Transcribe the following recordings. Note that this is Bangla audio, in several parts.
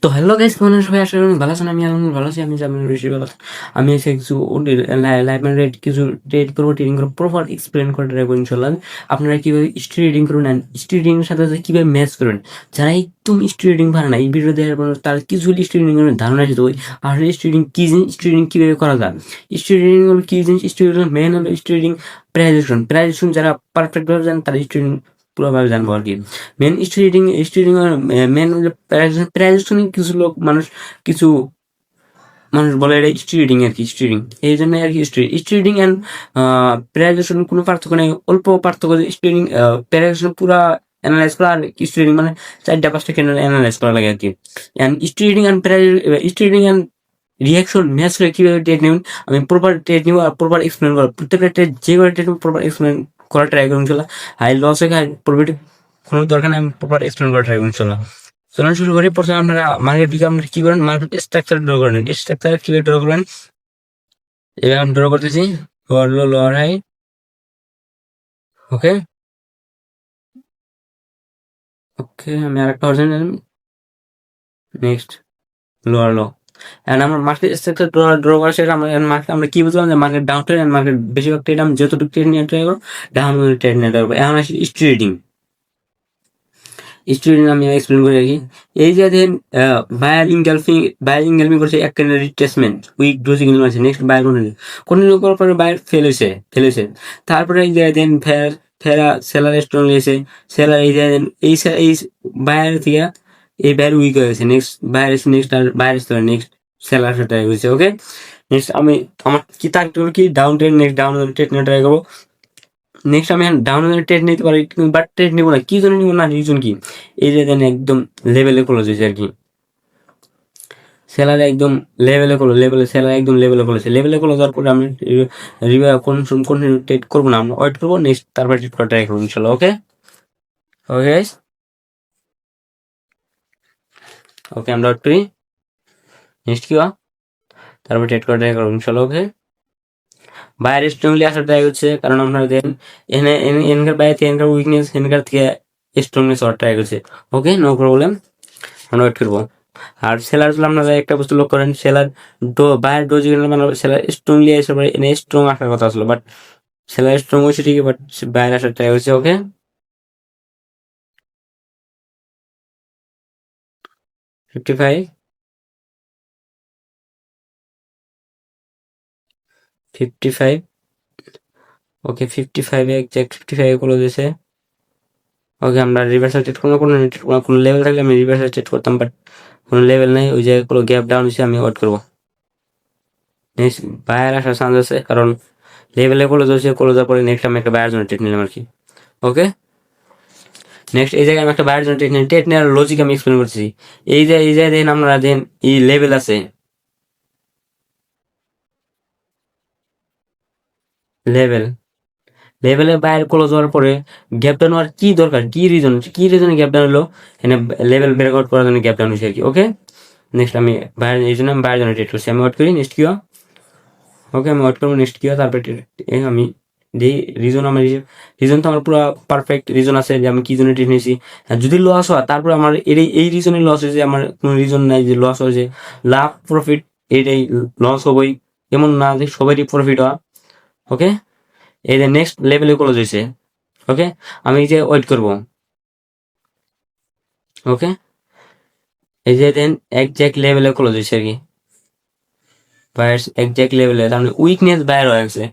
তো হ্যালো গাইস, কেমন আছেন সবাই? আশা করি ভালো আছেন। আমি আলহামদুলিল্লাহ ভালো আছি। আমি জামিল বেশি ভালো আছি। আমি এসে কিছু লাইভ রেট কিছু ট্রেড করবো, ট্রেডিং করবো, প্রপার এক্সপ্লেন করে রাখবো ইনশাল্লাহ। আপনারা কিভাবে স্ট্রি রিডিং করুন অ্যান্ড স্ট্রি রিডিং এর সাথে সাথে কিভাবে ম্যাচ করবেন। যারা একদম স্ট্রি রিডিং পারে না, এই ভিডিও দেওয়ার পর তার কিছু স্ট্রি রিডিং এর ধারণা আছে। তো আর স্ট্রি রিডিং কি জিনিস, স্ট্রি রিডিং কিভাবে করা যায়, স্ট্রি রিডিং হলো কি জিনিস, স্ট্রি রিডিং মেন হলো স্ট্রি রিডিং প্রাইজেশন যারা পারফেক্ট ভাবে জানেন তারা স্ট্রি রিডিং পুরোভাবে জানবো আর কি। মেন স্টুডিং মেন প্রাইজেশনে কিছু মানুষ বলে এটা স্টুডিং আর কি, স্টুডিং এই জন্য আর কি। স্টুডিং অ্যান্ড প্রাইজেশন কোনো পার্থক্য নেই, অল্প পার্থক্য। স্টুডিং প্রাইজেশন পুরা অ্যানালাইজ করা, আর স্টুডিং মানে 4-5টা ক্যান্ডেল অ্যানালাইজ করা লাগে আর কি। অ্যান্ড স্টুডিং অ্যান্ড রিয়াকশন ম্যাচ করে কিভাবে ট্রেড নেবেন, আমি প্রপার ট্রেড নিব আর প্রপার এক্সপ্লেন করবো। প্রত্যেকটা ট্রেড যে করে ট্রেড প্রপার এক্সপ্লেন করার ট্রাই করুন ইনশাল্লাহ। হাই লস হয়ে হাই প্রফিট কোনো দরকার নেই, আমি প্রপার এক্সপ্লেন করার ট্রাই করুন ইনশাল্লাহ। চলুন শুরু করি। প্রথমে আপনারা মার্কেট দিকে আপনারা কি করেন, মার্কেট স্ট্রাকচার ড্র করেন। স্ট্রাকচার কিভাবে ড্র করবেন, এবার আমি ড্র করতেছি lower low lower high. Okay okay, আমি আরেকটা অর্জন নেক্সট লোয়ার লো। এন্ড আমার মার্কেট স্ট্রাকচার ড্র করা শেষ। আমরা কি বুঝলাম যে market down trade and market বেশিরভাগ ট্রেড আমি যতটুকু ট্রেড নিয়ে ট্রাই করবো, ডাউন ট্রেড নিয়ে ট্রাই করবো। এখন আসি ট্রেডিং। স্টুডেন্ট আমি এক্সপ্লেন করে রাখি। এই যে দেখেন বায়ার ইনগালফিং করছে, এক ক্যান্ডেল রিট্রেসমেন্ট উইক ডোজি কিনে মারছে, নেক্সট বায়ার কন্টিনিউ করার পরে বায়ার ফেলেছে। তারপরে এই যে দেন ফেরা সেলার স্ট্রং নিয়েছে। সেলার এই যে এই বায়ার থেকে এই বায়ার উইক হয়ে গেছে, নেক্সট বায়ার এসে নেক্সট আর বায়ার আসতে পারে, নেক্সট সেলার সাথে হয়েছে। ওকে, নেক্সট আমি আমার কি টার্গেট করবো, কি down trade, next down trade নিয়ে ট্রাই করবো। নেক্সট আমি ডাউন ট্রেড নিতে পারি, বাট ট্রেড নিবো না। কি জন্য নিবো না, রিজন কি, এই যে দেন একদম লেভেলে ক্লোজ হয়েছে আর কি। সেলার একদম সেলার একদম লেভেলে করেছে। লেভেলে ক্লোজ হওয়ার পরে আমি কন্টিনিউ ট্রেড করবো না, আমরা ওয়েট করবো, নেক্সট তারপর ট্রেড করা ট্রাই করবো ইনশাল্লাহ। ওকে ওকে গাইস, ওকে আমরা ওয়েট করি, নেক্সট কি হয় তারপর ট্রেড করা ট্রাই করবো ইনশাল্লাহ। ওকে, বাইরে স্ট্রংলি আসার ট্রাই হচ্ছে, কারণ আপনারা দেন এনকার বাইরে এনকার উইকনেস এনকার থেকে স্ট্রংনেস হওয়ার ট্রাই করছে। ওকে, নো প্রবলেম, আমরা ওয়েট করবো। আর সেলার আপনারা একটা বস্তু লক্ষ্য করেন, সেলার বাইরের ডোজ মানে সেলার স্ট্রংলি এসে পরে এনে স্ট্রং আসার কথা ছিল, বাট সেলার স্ট্রং হয়েছে ঠিকই, বাট বাইরে আসার ট্রাই হয়েছে। ওকে, 55 55 ওকে 55 এক্সাক্ট 55 ক্লোজ হয়েছে। ওকে, আমরা রিভার্সাল ট্রেড করবো, কোনো লেভেল থাকলে আমি রিভার্সাল ট্রেড করতাম, বাট কোনো লেভেল নেই, ওই জায়গায় কোনো গ্যাপ ডাউন হয়েছে, আমি ওয়েট করবো। নেক্সট বায়ার আসার চান্স আছে, কারণ লেভেলে ক্লোজ হয়েছে, ক্লোজ হওয়ার পরে নেক্সট আমি একটা বায়ার জন্য ট্রেড নিলাম আর কি। ওকে, নেক্সট এই জায়গায় আমি একটা বায়ার জন্য ট্রেড নেওয়ার লজিক আমি এক্সপ্লেন করছি। এই জায়গায় দেখেন আমরা দেন এই লেভেল আছে, লেভেল লেভেলে বাইরে ক্লোজ হওয়ার পরে গ্যাপ ডাউন হওয়ার কি দরকার, কি রিজনে গ্যাপ ডাউন হলো, এখানে লেভেল ব্রেকআউট করার জন্য গ্যাপ ডাউন হয়েছে আর কি। ওকে, নেক্সট আমি বাইরে, এই জন্য আমি বাইরের জন্য ট্রেড করছি, আমি ওয়েট করি নেক্সট কি হয়। ওকে, আমি ওয়েট করবো নেক্সট কি হয়, তারপরে আমি যেই রিজন তো আমার পুরো পারফেক্ট রিজন আছে যে আমি কি জন্য ট্রেড নিয়েছি। আর যদি লস হয় তারপরে আমার এই রিজনে লস হয়েছে, আমার কোনো রিজন নাই যে লস হয়েছে। লাভ প্রফিট এইটাই, লস হবেই এমন না যে সবারই প্রফিট হয়। ওকে, এই যে নেক্সট লেভেলে ক্লোজ হয়েছে। ওকে, আমি এই যে ওয়েট করবো। ওকে, এই যে দেন একজ্যাক্ট লেভেলে ক্লোজ হয়েছে আর কি, বায়ার্স একজ্যাক্ট লেভেলে, তার মানে উইকনেস বায়ার হয়ে গেছে,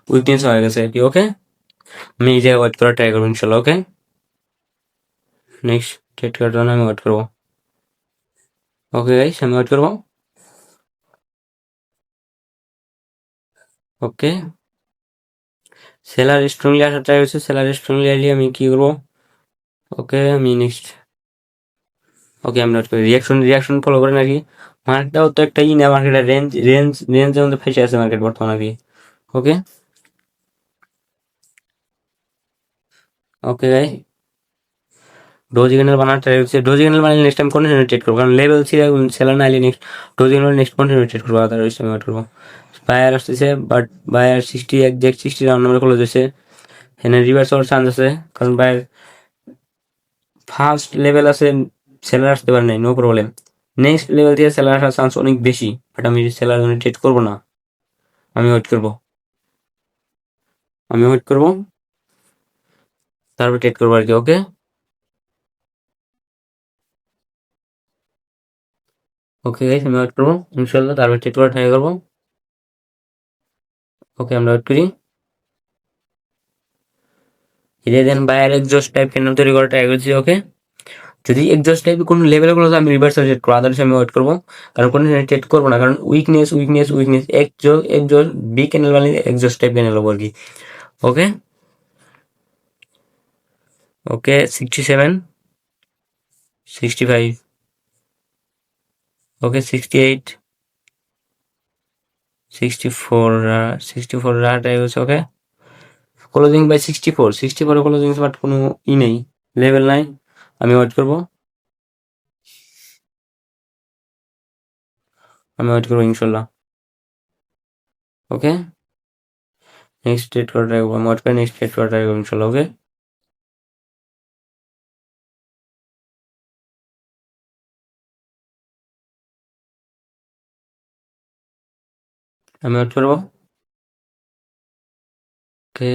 উইকনেস হয়ে গেছে আর কি। ওকে, আমি এই যে ওয়েট করার ট্রাই করবো ইনশাল্লাহ। ওকে, নেক্সট ট্রেড করার জন্য আমি ওয়েট করবো। ওকে গাইস, আমি ওয়েট করবো। ওকে, সেলার স্ট্রংলি আসার ট্রাই হচ্ছে, সেলার স্ট্রংলি আইলে আমি কি করবো। ওকে, আমি নেক্সট, ওকে আমরা রিয়াকশন ফলো করেন আর কি। মার্কেটটাও তো একটা ই না, মার্কেটের রেঞ্জের মধ্যে ফেসে আছে মার্কেট বর্তমান আর কি। Okay okay guy, doji candle বানার ট্রাই হচ্ছে, ডোজি ক্যান্ডেল বানালে নেক্সট টাইম কন্টিনিউ ট্রেড করবো, কারণ লেভেল ছিল সেলার না আইলে next doji candle next continue trade করবো, তার আমি ওয়েট করবো। বায়ার আসতেছে, but buyer 60 round number close হয়েছে, এখানে রিভার্স হওয়ার চান্স আছে, কারণ বায়ার ফার্স্ট লেভেল আছে, সেলার আসতে পারে নাই, নো প্রবলেম। নেক্সট লেভেল দিয়ে সেলার আসার চান্স অনেক বেশি, বাট আমি সেলার জন্য ট্রেড করবো না, আমি ওয়েট করবো, আমি ওয়েট করবো, তারপর ট্রেড করবো আর কি। ওকে, ওকে গাইস, আমি ওয়েট করবো ইনশাল্লাহ, তারপর ট্রেড করা ট্রাই করবো। ওকে, আমরা ওয়েট করি। এটা দেন বাইরের এক্সজস্ট টাইপ ক্যান্ডেল তৈরি করা ট্রাই করছি। ওকে, যদি এক্সজস্ট টাইপ কোনো লেভেলে কোনো আমি রিভার্সাল ট্রেড করবো, আদার্স আমি ওয়েট করবো, কারণ কোনো ট্রেড করবো না, কারণ weakness weakness weakness, exhaust B candle মানে এক্সজস্ট টাইপ ক্যান্ডেল হবো আর কি। ওকে, ওকে 67, 65, ওকে 68, 64, 64 ট্রাই করছে। ওকে, ক্লোজিং বাই 64, 64 ক্লোজিং, বাট কোনো নেই, লেভেল নাই, আমি ওয়েট করবো, আমি ওয়েট করবো ইনশাল্লাহ। ওকে, নেক্সট ট্রেড করা ট্রাই করবো, আমি ওয়েট করে নেক্সট ট্রেড করা ট্রাই করবো ইনশাল্লাহ। ওকে, আমি ওয়েট করবো। ওকে,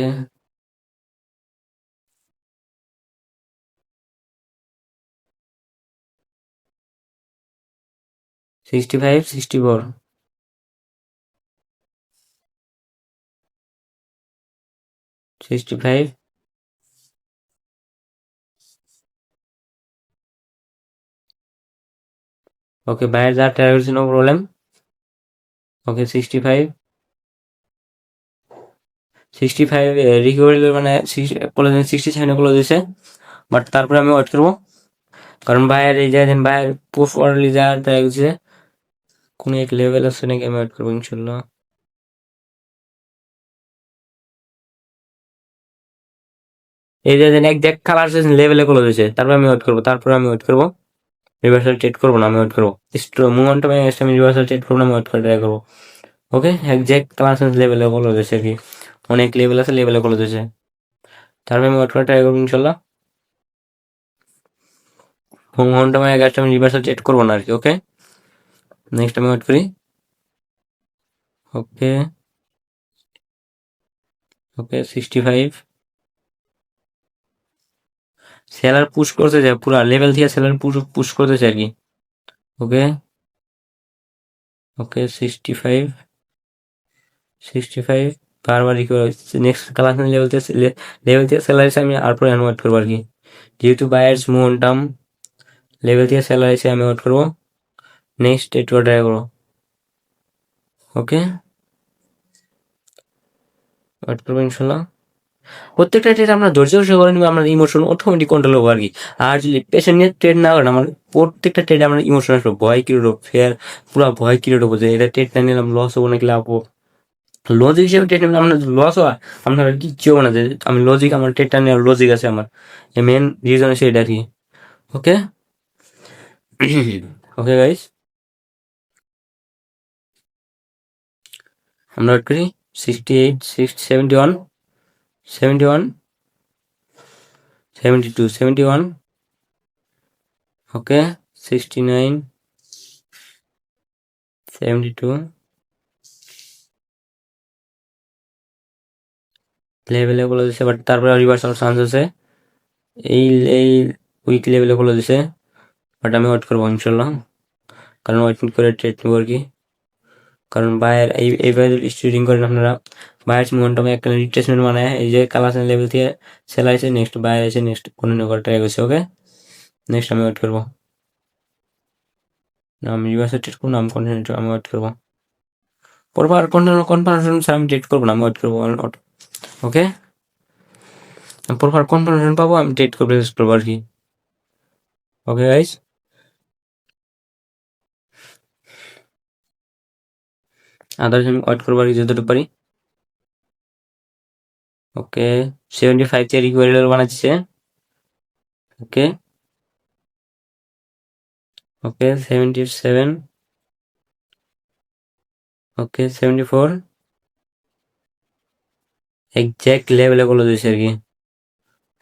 65, 64, 65, ওকে বাইরে যা ট্রাই করছি, নো প্রবলেম। ওকে 65, 65 রিকভারি মানে ক্লোজিং 67 ক্লোজ দিছে, বাট তারপরে আমি ওয়েট করবো, কারণ বাইরের এই যে বাইরের পুশ অর্লি যা ট্রাই করছে, কোনো এক লেভেল আছে নাকি, আমি ওয়েট করবো ইনশাল্লাহ। এই যে এক দেখ কালার লেভেলে ক্লোজ হয়েছে, তারপর আমি ওয়েট করবো, তারপরে আমি ওয়েট করবো, রিভার্সাল ট্রেড করবো না, আমি ওয়েট করবো, মোমেন্টাম আমি রিভার্সাল ট্রেড করবো না, আমি ওয়েট করে ট্রাই করবো। ওকে, একজ্যাক্ট কালার লেভেলে ক্লোজ হয়েছে আর কি, অনেক লেভেল আছে, লেভেলে ক্লোজ হয়েছে, তারপরে আমি ওয়েট করে ট্রাই করবো ইনশাল্লাহ। মোমেন্টাম গাছটা আমি রিভার্সাল ট্রেড করবো না আর কি। ওকে, নেক্সট আমি ওয়েট করি। ওকে, ওকে 65, সেলার পুশ করতে যায় পুরা লেভেল থেকে, সেলার পুশ পুশ করতেছে আর কি। ওকে, ওকে 65, 65 বারবার রিকভার হচ্ছে, নেক্সট ক্লাস লেভেল থেকে সেলার এসে আমি আর পরে ওয়েট করবো আর কি, যেহেতু বায়ার্স মোমেন্টাম লেভেল থেকে সেলার এসে আমি ওয়েট করবো, নেক্সট এট ট্রাই করবো। ওকে, ওয়েট করবো ইনশাল্লাহ। প্রত্যেকটা ট্রেড আমরা ধৈর্য সহকারে করে নিবো, আমরা ইমোশন অটোমেটিক কন্ট্রোল হবো আর কি। আর যদি পেশেন্ট নিয়ে ট্রেড না করেন, আমার প্রত্যেকটা ট্রেডে আমরা ইমোশন আসবো, ভয় কিরোড ফেয়ার, পুরো ভয় কিরোড হবো যে এটা ট্রেড না নিলাম লস হবো নাকি লাভ হবো। লজিক হিসেবে ট্রেড নিলাম, আমরা লস হওয়া আপনার কিচ্ছু হবো না, যে আমি লজিক, আমার ট্রেডটা নেওয়ার লজিক আছে আমার, মেন রিজন আছে এটা আর কি। ওকে, ওকে গাইস, আমরা ওয়েট করি। 68, 71, 71, 72, 71, ওকে 69, 72 লেভেলে বলে দিছে, বাট তারপরে রিভার্সাল চান্স আছে, এই এই উইক লেভেলে বলে দিছে, বাট আমি ওয়েট করবো ইনশাল্লাহ, কারণ ওয়েটিং করে ট্রেড নেবো আর কি। কারণ বায়ার এইভাবে যদি স্ট্রিডিং করেন আপনারা, বায়ার মোমেন্টামে একটা রিট্রেসমেন্ট মানে এই যে কালাসেন লেভেল থেকে সেল আছে, নেক্সট বায়ার আছে, নেক্সট কন্টিনিউ করা ট্রাই করছে। ওকে, নেক্সট আমি ওয়েট করবো, না আমি রিভার্সাল ট্রেড করবো না, আমি কন্টিনিউ, আমি ওয়েট করবো, পরবার কনফার্মেশন আমি ট্রেড করবো না, আমি ওয়েট করবো। ওকে, পরবার কনফার্মেশন পাবো, আমি ট্রেড করবো, রেজিস্ট করবো আর কি। ওকে গাইস, আদার্স আমি ওয়েট করবো আর কি যতটুকু পারি। ওকে 75 তে রিকোয়ারিয়াল বানাচ্ছে। ওকে, ওকে 77, ওকে 74 এক্সাক্ট লেভেলে বলে দিয়েছে আর কি,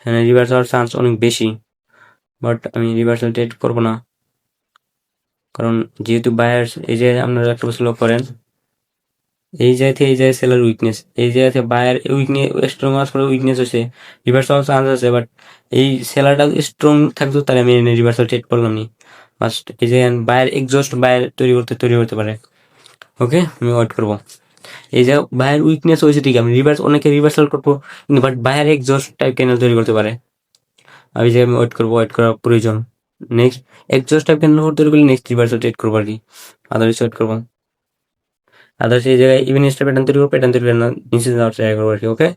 হ্যাঁ রিভার্স হওয়ার চান্স অনেক বেশি, বাট আমি রিভার্সাল ট্রেড করবো না। কারণ যেহেতু বায়ার এই যে আপনারা একটা বছর লক্ষ্য করেন, এই জায়গা থেকে এই জায়গায় সেলার উইকনেস, এই জায়গা থেকে বায়ার উইকনেস স্ট্রং আসার পরে উইকনেস হচ্ছে, রিভার্সাল চান্স আছে, বাট এই সেলারটা স্ট্রং থাকতো তাহলে আমি রিভার্সাল ট্রেড করলাম নি। ফার্স্ট এই যে বায়ার এক্সস্ট বায়ার তৈরি করতে পারে। ওকে, আমি ওয়েট করবো। এই যে বায়ার উইকনেস হয়েছে ঠিক, আমি অনেকে রিভার্সাল করবো, কিন্তু but buyer exhaust type candle তৈরি করতে পারে। আমি যে আমি ওয়েট করবো, ওয়েট করা প্রয়োজন। নেক্সট এক্সস্ট টাইপ ক্যান্ডেল তৈরি করলে নেক্সট রিভার্সাল ট্রেড করবো আর কি, আদারওয়াইজ ওয়েট করবো। আদারওয়াইজ এই জায়গায় ইভেন স্টার প্যাটার্ন তৈরি করবো, প্যাটার্ন তৈরি করে নিচে যাওয়ার ট্রাই করবো আর কি। ওকে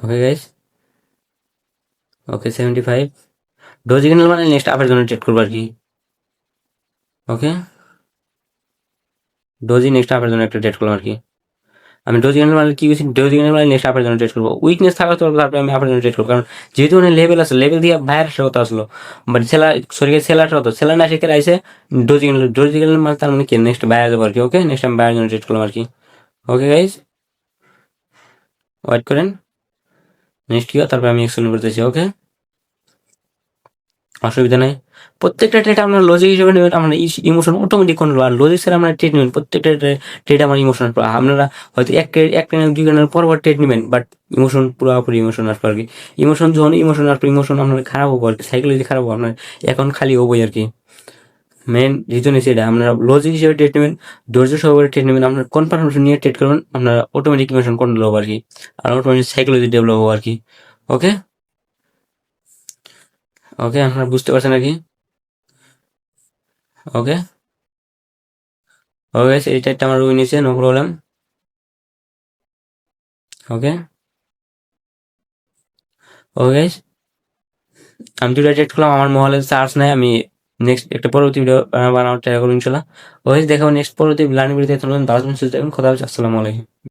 ওকে গাইস, ওকে 75 ডোজি ক্যান্ডেল মানে নেক্সট আপের জন্য ট্রেড করবো আর কি। ওকে, ডোজি নেক্সট আপের জন্য একটা ট্রেড করলাম আর কি। আমি ডোজি ক্যান্ডেল মানে কি করছি, ডোজি ক্যান্ডেল মানে নেক্সট আপের জন্য ট্রেড করবো, উইকনেস থাকা তো তারপরে আমি আপের জন্য ট্রেড করবো, কারণ যেহেতু অনেক লেভেল আছে, লেভেল দিয়ে বাইরে আসার কথা আসলো, বাট সেলার হতো, সেলার না শিখে আইসে ডোজি ক্যান্ডেল মানে তার মানে কি নেক্সট বাইরে যাবো আর কি। ওকে, নেক্সট আমি বাইরের জন্য ট্রেড করলাম আর কি। ওকে গাইজ, ওয়েট করেন, নেক্সট কি হয় তারপরে আমি এক্সপ্লেন করতেছি। ওকে, অসুবিধা নাই। প্রত্যেকটা ট্রেড আপনার লজিক হিসেবে নেবেন, আপনার ইমোশন অটোমেটিক কন্ট্রোল, আর লজিক স্যার আপনার ট্রেড নেবেন, প্রত্যেকটা ট্রেড আমার ইমোশন। আপনারা হয়তো এক ট্রেনের দুই ট্রেনের পরপর ট্রেড নেবেন, বাট ইমোশন পুরোপুরি ইমোশন আসবে আর কি। ইমোশন যখন ইমোশন আসবে, ইমোশন আপনার খারাপ হবো আর কি, সাইকোলজি খারাপ হবো আপনার, এখন খালি হবোই আর কি। মেন রিজন হচ্ছে এটা, আপনারা লজিক হিসেবে ট্রেড নেবেন, ধৈর্য সহকারে ট্রেড নেবেন, আপনার কনফার্মেশন নিয়ে ট্রেড করবেন, আপনার অটোমেটিক ইমোশন কন্ট্রোল হবো আর কি, আর অটোমেটিক সাইকোলজি ডেভেলপ হবো আর কি। ওকে ওকে, আপনারা বুঝতে পারছেন আর কি। ওকে ওকে, এই টাইপটা আমার রুই নিছে, নো প্রবলেম। ওকে ওকে, আমি দুটো টেক্সট করলাম, আমার মোবাইলে চার্জ নাই, আমি নেক্সট একটা পরবর্তী ভিডিও বানানোর ট্রাই করবো ইনশাল্লাহ। ওকে, দেখাবো নেক্সট পরবর্তী লার্নিং ভিডিওতে। ভালো থাকবেন, সুস্থ থাকবেন, কথা হচ্ছে, আসসালামু আলাইকুম।